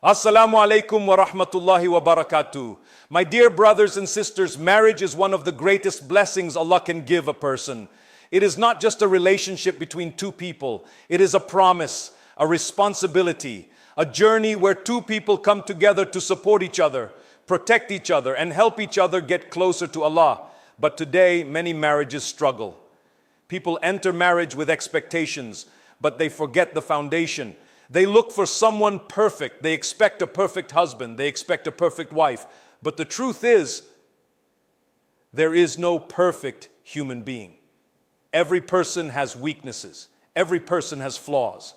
Assalamu alaikum wa rahmatullahi wa barakatuh. My dear brothers and sisters, marriage is one of the greatest blessings Allah can give a person. It is not just a relationship between two people. It is a promise, a responsibility, a journey where two people come together to support each other, protect each other, and help each other get closer to Allah. But today, many marriages struggle. People enter marriage with expectations, but they forget the foundation. They look for someone perfect. They expect a perfect husband. They expect a perfect wife. But the truth is, there is no perfect human being. Every person has weaknesses. Every person has flaws.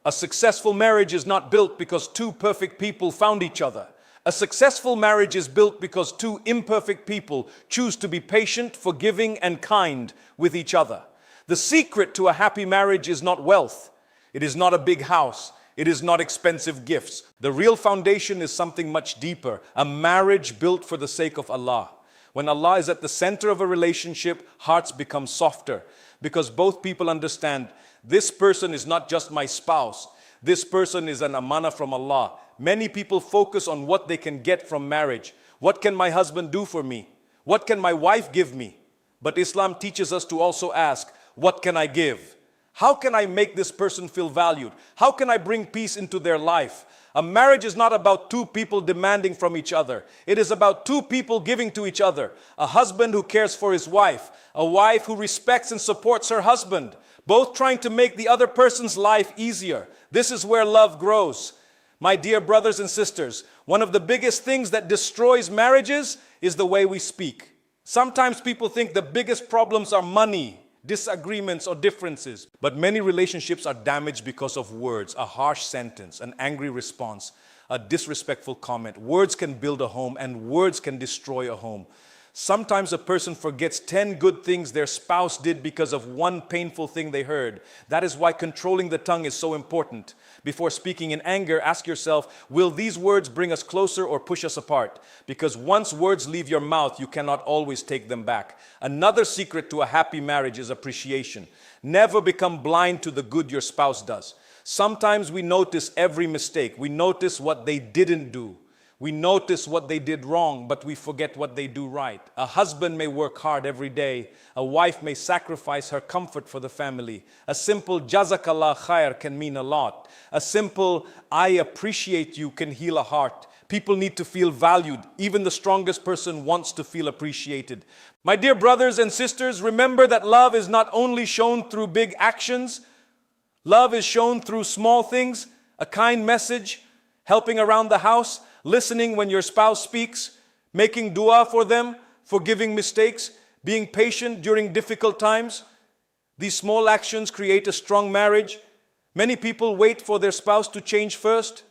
A successful marriage is not built because two perfect people found each other. A successful marriage is built because two imperfect people choose to be patient, forgiving, and kind with each other. The secret to a happy marriage is not wealth. It is not a big house. It is not expensive gifts. The real foundation is something much deeper, a marriage built for the sake of Allah. When Allah is at the center of a relationship, hearts become softer because both people understand this person is not just my spouse. This person is an amana from Allah. Many people focus on what they can get from marriage. What can my husband do for me? What can my wife give me? But Islam teaches us to also ask, what can I give? How can I make this person feel valued? How can I bring peace into their life? A marriage is not about two people demanding from each other. It is about two people giving to each other. A husband who cares for his wife. A wife who respects and supports her husband. Both trying to make the other person's life easier. This is where love grows. My dear brothers and sisters, one of the biggest things that destroys marriages is the way we speak. Sometimes people think the biggest problems are money, disagreements, or differences. But many relationships are damaged because of words, a harsh sentence, an angry response, a disrespectful comment. Words can build a home and words can destroy a home. Sometimes a person forgets 10 good things their spouse did because of one painful thing they heard. That is why controlling the tongue is so important. Before speaking in anger, ask yourself, will these words bring us closer or push us apart? Because once words leave your mouth, you cannot always take them back. Another secret to a happy marriage is appreciation. Never become blind to the good your spouse does. Sometimes we notice every mistake. We notice what they didn't do. We notice what they did wrong, but we forget what they do right. A husband may work hard every day. A wife may sacrifice her comfort for the family. A simple Jazakallah khair can mean a lot. A simple I appreciate you can heal a heart. People need to feel valued. Even the strongest person wants to feel appreciated. My dear brothers and sisters, remember that love is not only shown through big actions. Love is shown through small things, a kind message, helping around the house, listening when your spouse speaks, making dua for them, forgiving mistakes, being patient during difficult times. These small actions create a strong marriage. Many people wait for their spouse to change first.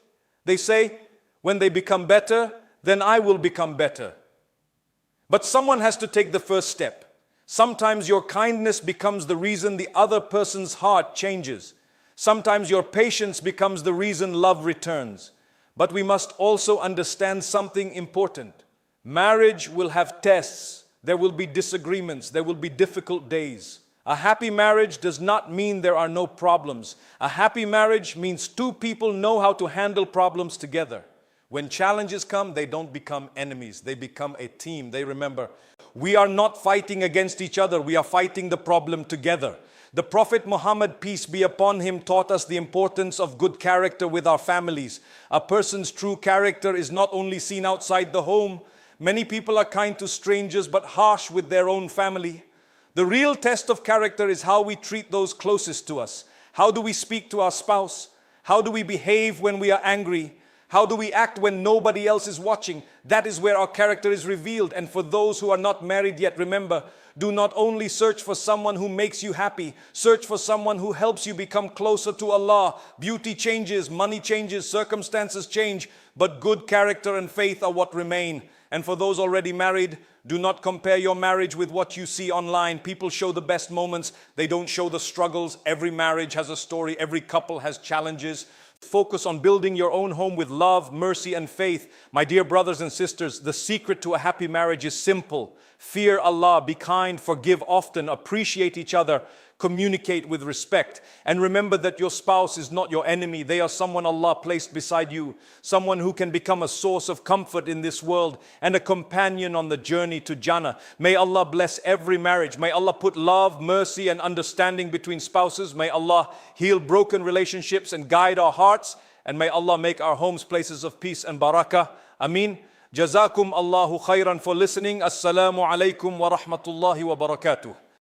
They say, when they become better, then I will become better. But someone has to take the first step. Sometimes your kindness becomes the reason the other person's heart changes. Sometimes your patience becomes the reason love returns. But we must also understand something important. Marriage will have tests. There will be disagreements. There will be difficult days. A happy marriage does not mean there are no problems. A happy marriage means two people know how to handle problems together. When challenges come, they don't become enemies. They become a team. They remember, we are not fighting against each other. We are fighting the problem together. The Prophet Muhammad, peace be upon him, taught us the importance of good character with our families. A person's true character is not only seen outside the home. Many people are kind to strangers but harsh with their own family. The real test of character is how we treat those closest to us. How do we speak to our spouse? How do we behave when we are angry? How do we act when nobody else is watching? That is where our character is revealed. And for those who are not married yet, remember, do not only search for someone who makes you happy. Search for someone who helps you become closer to Allah. Beauty changes, money changes, circumstances change, but good character and faith are what remain. And for those already married, do not compare your marriage with what you see online. People show the best moments. They don't show the struggles. Every marriage has a story. Every couple has challenges. Focus on building your own home with love, mercy, and faith. My dear brothers and sisters, the secret to a happy marriage is simple. Fear Allah, be kind, forgive often, appreciate each other, Communicate with respect. And remember that your spouse is not your enemy. They are someone Allah placed beside you. Someone who can become a source of comfort in this world and a companion on the journey to Jannah. May Allah bless every marriage. May Allah put love, mercy and understanding between spouses. May Allah heal broken relationships and guide our hearts. And may Allah make our homes places of peace and barakah. Ameen. Jazakum Allahu khairan for listening. Assalamu alaikum wa rahmatullahi wa barakatuh.